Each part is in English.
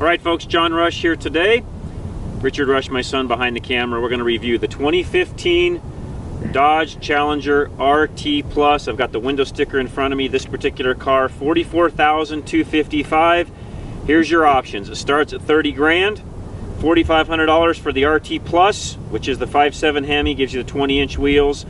right, folks, John Rush here today. Richard Rush, my son, behind the camera. We're going to review the 2015 Dodge Challenger RT Plus. I've got the window sticker in front of me. This particular car, $44,255. Here's your options. It starts at 30 grand, $4,500 for the RT Plus, which is the 5.7 Hemi, gives you the 20-inch wheels.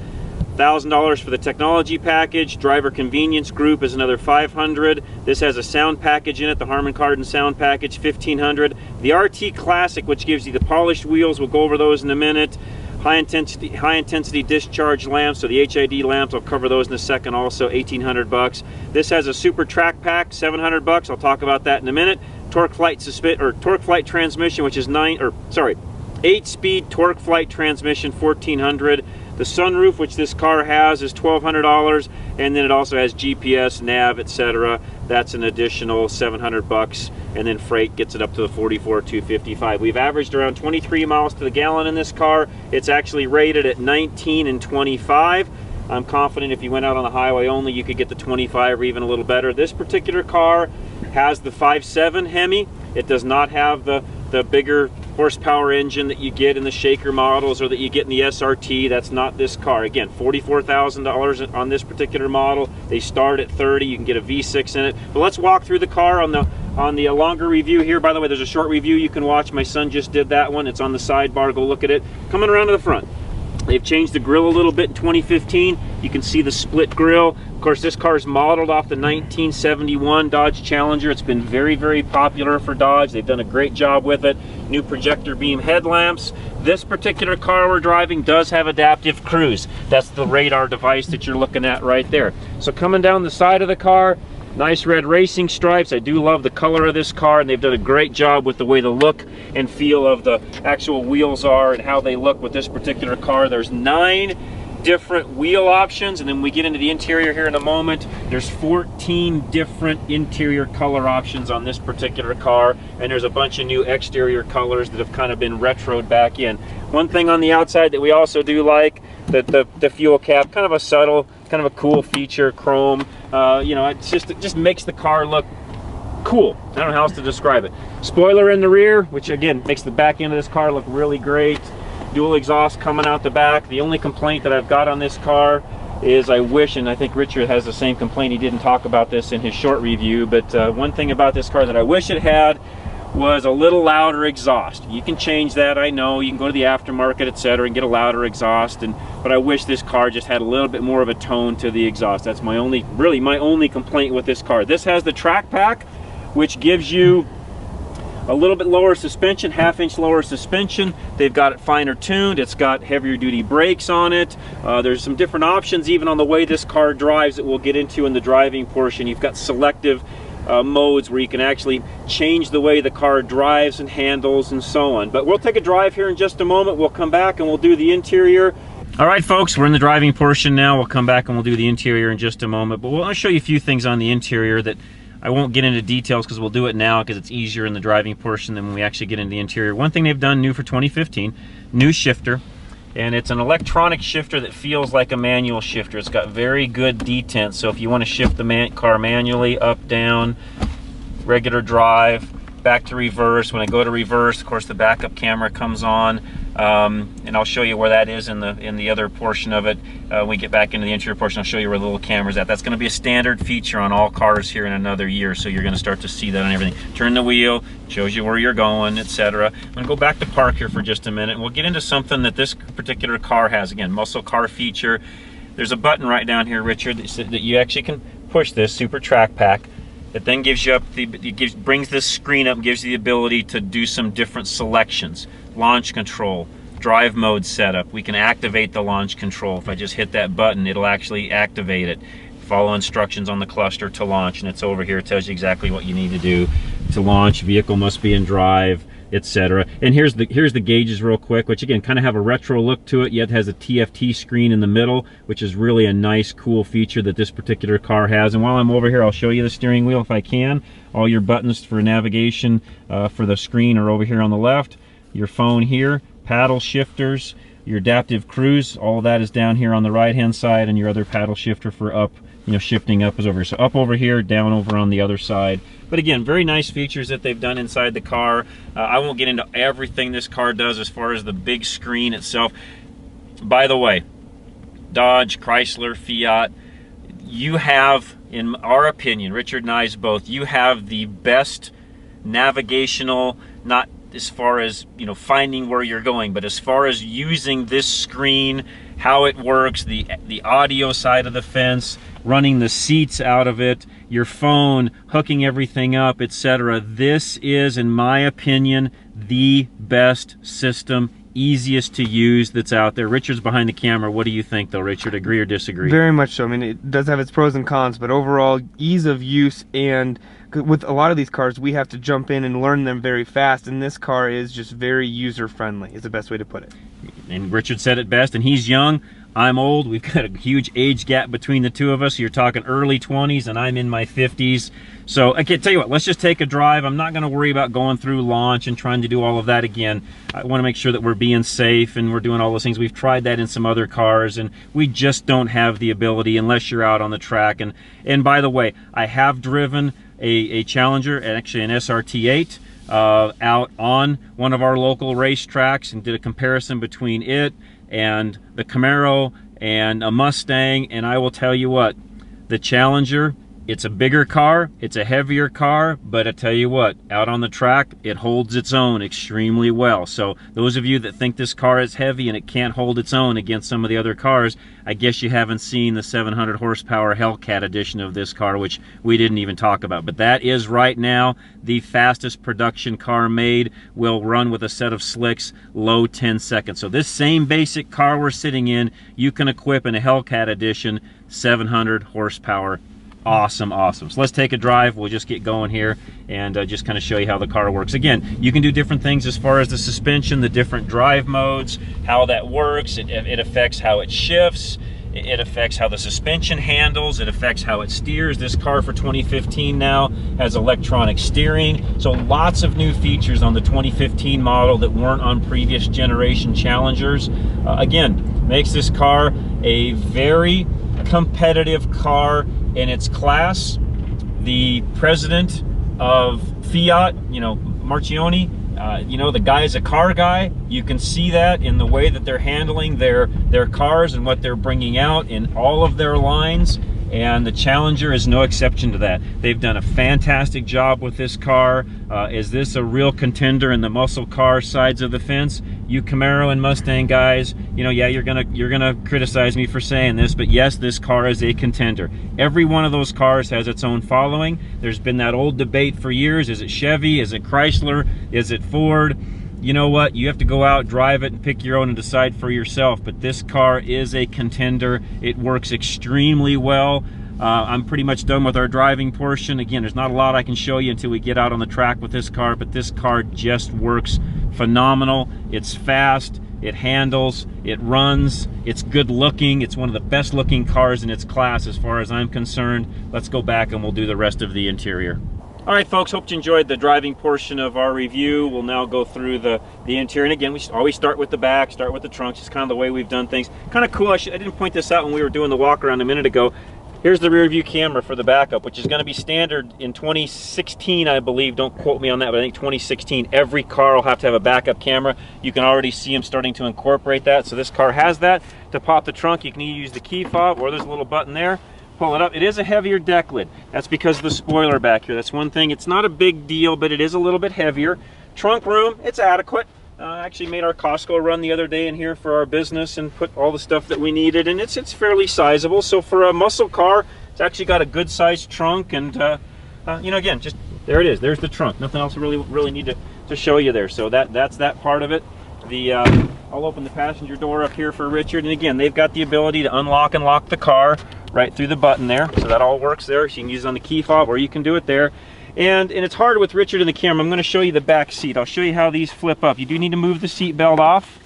$1,000 for the technology package. Driver convenience group is another $500. This has a sound package in it, the Harman Kardon sound package, $1,500. The RT Classic, which gives you the polished wheels, we'll go over those in a minute. High intensity discharge lamps, so the HID lamps, I'll cover those in a second, also $1,800. This has a Super Track Pack, $700. I'll talk about that in a minute. Torque Flight transmission, which is 8-speed Torque Flight transmission, $1,400. The sunroof, which this car has, is $1,200, and then it also has GPS, nav, etc. That's an additional $700, and then freight gets it up to the $44,255. We've averaged around 23 miles to the gallon in this car. It's actually rated at 19 and 25. I'm confident if you went out on the highway only, you could get the 25 or even a little better. This particular car has the 5.7 Hemi. It does not have the bigger horsepower engine that you get in the Shaker models or that you get in the SRT. That's not this car. Again, $44,000 on this particular model. They start at 30. You can get a V6 in it. But let's walk through the car on the longer review here. By the way, there's a short review you can watch. My son just did that one. It's on the sidebar. Go look at it. Coming around to the front. They've changed the grille a little bit in 2015. You can see the split grille. Of course, this car is modeled off the 1971 Dodge Challenger. It's been very, very popular for Dodge. They've done a great job with it. New projector beam headlamps. This particular car we're driving does have adaptive cruise. That's the radar device that you're looking at right there. So coming down the side of the car, nice red racing stripes. I do love the color of this car, and they've done a great job with the way the look and feel of the actual wheels are and how they look with this particular car. There's 9 different wheel options, and then we get into the interior here in a moment. There's 14 different interior color options on this particular car, and there's a bunch of new exterior colors that have kind of been retroed back in. One thing on the outside that we also do like, the fuel cap, kind of a subtle, kind of a cool feature, chrome. You know, it just makes the car look cool. I don't know how else to describe it. Spoiler in the rear, which again makes the back end of this car look really great. Dual exhaust coming out the back. The only complaint that I've got on this car is I wish, and I think Richard has the same complaint, he didn't talk about this in his short review, but one thing about this car that I wish it had was a little louder exhaust. You can change that, I know. You can go to the aftermarket, etc., and get a louder exhaust, but I wish this car just had a little bit more of a tone to the exhaust. That's really my only complaint with this car. This has the Track Pack, which gives you a little bit lower suspension, half-inch lower suspension. They've got it finer tuned. It's got heavier duty brakes on it. There's some different options even on the way this car drives that we'll get into in the driving portion. You've got selective modes where you can actually change the way the car drives and handles and so on. But we'll take a drive here in just a moment. We'll come back and we'll do the interior. All right, folks, we're in the driving portion now. We'll come back and we'll do the interior in just a moment. But I'll show you a few things on the interior that I won't get into details because we'll do it now because it's easier in the driving portion than when we actually get into the interior. One thing they've done new for 2015, new shifter, and it's an electronic shifter that feels like a manual shifter. It's got very good detent, so if you want to shift the car manually, up, down, regular drive, back to reverse. When I go to reverse, of course, the backup camera comes on, and I'll show you where that is in the other portion of it. When we get back into the interior portion, I'll show you where the little camera's at. That's going to be a standard feature on all cars here in another year, so you're going to start to see that on everything. Turn the wheel, shows you where you're going, etc. I'm going to go back to park here for just a minute, and we'll get into something that this particular car has. Again, muscle car feature. There's a button right down here, Richard, that you actually can push this Super Track Pack. It then gives you brings this screen up and gives you the ability to do some different selections. Launch control, drive mode setup. We can activate the launch control. If I just hit that button, it'll actually activate it. Follow instructions on the cluster to launch, and it's over here. It tells you exactly what you need to do to launch. Vehicle must be in drive, etc. And here's the gauges real quick, which again kind of have a retro look to it, yet has a TFT screen in the middle, which is really a nice cool feature that this particular car has. And while I'm over here, I'll show you the steering wheel if I can. All your buttons for navigation for the screen are over here on the left. Your phone here, paddle shifters, your adaptive cruise, all of that is down here on the right hand side, and your other paddle shifter for up, you know, shifting up is over here. So up over here, down over on the other side. But again, very nice features that they've done inside the car. I won't get into everything this car does as far as the big screen itself. By the way, Dodge, Chrysler, Fiat, you have, in our opinion, Richard and I's both, you have the best navigational, not as far as, you know, finding where you're going, but as far as using this screen, how it works, the audio side of the fence, running the seats out of it, your phone, hooking everything up, etc. This is, in my opinion, the best system, easiest to use that's out there. Richard's behind the camera. What do you think, though, Richard? Agree or disagree? Very much so. I mean, it does have its pros and cons, but overall, ease of use, and with a lot of these cars, we have to jump in and learn them very fast, and this car is just very user-friendly, is the best way to put it. And Richard said it best, and he's young. I'm old. We've got a huge age gap between the two of us. You're talking early 20s, and I'm in my 50s. So, I can tell you what, let's just take a drive. I'm not going to worry about going through launch and trying to do all of that again. I want to make sure that we're being safe and we're doing all those things. We've tried that in some other cars, and we just don't have the ability unless you're out on the track. And by the way, I have driven a Challenger, actually an SRT8, out on one of our local racetracks, and did a comparison between it and the Camaro and a Mustang, and I will tell you what, the Challenger, it's a bigger car, it's a heavier car, but I tell you what, out on the track, it holds its own extremely well. So those of you that think this car is heavy and it can't hold its own against some of the other cars, I guess you haven't seen the 700 horsepower Hellcat edition of this car, which we didn't even talk about. But that is right now the fastest production car made. Will run with a set of slicks, low 10 seconds. So this same basic car we're sitting in, you can equip in a Hellcat edition, 700 horsepower. Awesome, awesome. So let's take a drive. We'll just get going here and just kind of show you how the car works. Again, you can do different things as far as the suspension, the different drive modes, how that works. It affects how it shifts. It affects how the suspension handles. It affects how it steers. This car for 2015 now has electronic steering. So lots of new features on the 2015 model that weren't on previous generation Challengers. Again, makes this car a very competitive car in its class. The president of Fiat, you know, Marchionni, you know, the guy's a car guy. You can see that in the way that they're handling their cars and what they're bringing out in all of their lines. And the Challenger is no exception to that. They've done a fantastic job with this car. Is this a real contender in the muscle car sides of the fence? You Camaro and Mustang guys, you know, yeah, you're gonna criticize me for saying this, but yes, this car is a contender. Every one of those cars has its own following. There's been that old debate for years. Is it Chevy? Is it Chrysler? Is it Ford? You know what? You have to go out, drive it, and pick your own and decide for yourself. But this car is a contender. It works extremely well. I'm pretty much done with our driving portion. Again, there's not a lot I can show you until we get out on the track with this car, but this car just works phenomenal. It's fast, it handles, it runs, it's good looking. It's one of the best looking cars in its class as far as I'm concerned. Let's go back and we'll do the rest of the interior. All right, folks, hope you enjoyed the driving portion of our review. We'll now go through the interior. And again, we always start with the back, start with the trunks. It's kind of the way we've done things. Kind of cool. I didn't point this out when we were doing the walk around a minute ago. Here's the rear view camera for the backup, which is going to be standard in 2016, I believe. Don't quote me on that, but I think 2016, every car will have to have a backup camera. You can already see them starting to incorporate that. So this car has that. To pop the trunk, you can either use the key fob or there's a little button there. Pull it up. It is a heavier deck lid. That's because of the spoiler back here. That's one thing. It's not a big deal, but it is a little bit heavier. Trunk room, it's adequate. I actually made our Costco run the other day in here for our business and put all the stuff that we needed, and it's fairly sizable. So for a muscle car, it's actually got a good sized trunk, and you know, again, just there it is. There's the trunk. Nothing else really need to show you there. So that's that part of it. I'll open the passenger door up here for Richard, and again, they've got the ability to unlock and lock the car right through the button there. So that all works there. So you can use it on the key fob, or you can do it there. And it's hard with Richard in the camera. I'm going to show you the back seat. I'll show you how these flip up. You do need to move the seat belt off.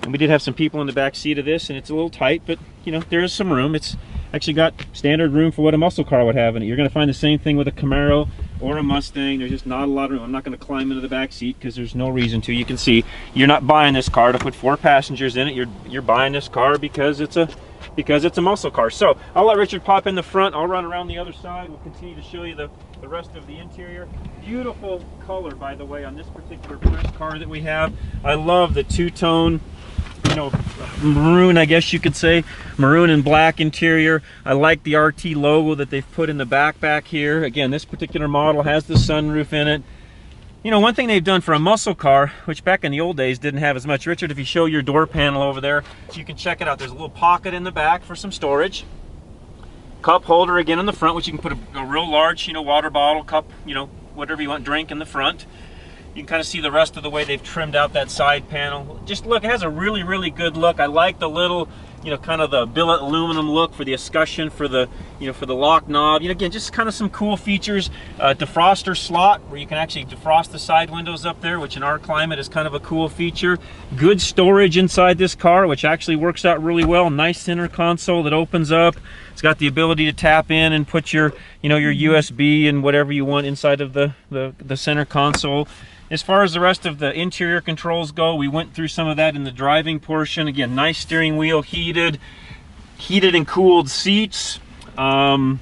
And we did have some people in the back seat of this, and it's a little tight, but you know, there is some room. It's actually got standard room for what a muscle car would have in it. You're going to find the same thing with a Camaro or a Mustang. There's just not a lot of room. I'm not going to climb into the back seat because there's no reason to. You can see you're not buying this car to put 4 passengers in it. You're buying this car because it's a muscle car. So I'll let Richard pop in the front. I'll run around the other side. We'll continue to show you the rest of the interior. Beautiful color, by the way, on this particular press car that we have. I love the two-tone, you know, maroon, I guess you could say, maroon and black interior. I like the RT logo that they've put in the back here. Again, this particular model has the sunroof in it. You know, one thing they've done for a muscle car, which back in the old days didn't have as much. Richard, if you show your door panel over there, so you can check it out. There's a little pocket in the back for some storage. Cup holder again in the front, which you can put a real large, you know, water bottle, cup, you know, whatever you want, drink in the front. You can kind of see the rest of the way they've trimmed out that side panel. Just look, it has a really, really good look. I like the little, you know, kind of the billet aluminum look for the escutcheon, for the, you know, for the lock knob. You know, again, just kind of some cool features. Defroster slot where you can actually defrost the side windows up there, which in our climate is kind of a cool feature. Good storage inside this car, which actually works out really well. Nice center console that opens up. It's got the ability to tap in and put your, you know, your USB and whatever you want inside of the center console. As far as the rest of the interior controls go, we went through some of that in the driving portion. Again, nice steering wheel, heated and cooled seats. Again,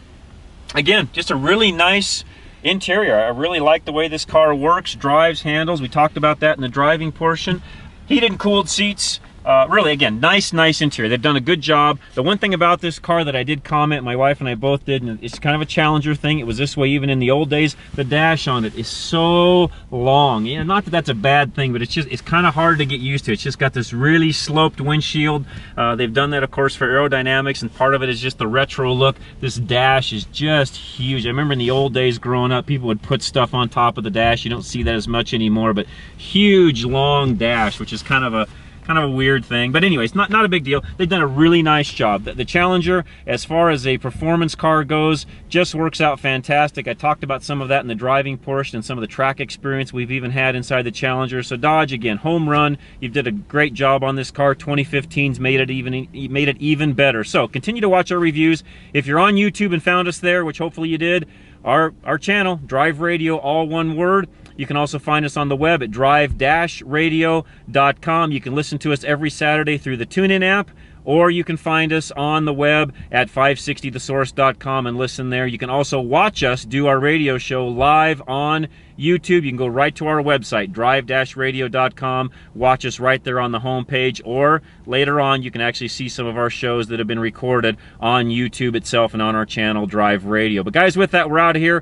just a really nice interior. I really like the way this car works, drives, handles. We talked about that in the driving portion. Heated and cooled seats. Really, again, nice interior. They've done a good job. The one thing about this car that I did comment, my wife and I both did, and it's kind of a Challenger thing. It was this way even in the old days. The dash on it is so long. You know, not that that's a bad thing, but it's kind of hard to get used to. It's just got this really sloped windshield. They've done that, of course, for aerodynamics, and part of it is just the retro look. This dash is just huge. I remember in the old days growing up, people would put stuff on top of the dash. You don't see that as much anymore, but huge, long dash, which is kind of a weird thing, but anyways, not a big deal. They've done a really nice job. The Challenger, as far as a performance car goes, just works out fantastic. I talked about some of that in the driving portion and some of the track experience we've even had inside the Challenger. So Dodge, again, home run. You did a great job on this car. 2015's made it even better. So continue to watch our reviews. If you're on YouTube and found us there, which hopefully you did, our channel, Drive Radio, all one word. You can also find us on the web at drive-radio.com. You can listen to us every Saturday through the TuneIn app, or you can find us on the web at 560thesource.com and listen there. You can also watch us do our radio show live on YouTube. You can go right to our website, drive-radio.com, watch us right there on the homepage, or later on you can actually see some of our shows that have been recorded on YouTube itself and on our channel, Drive Radio. But guys, with that, we're out of here.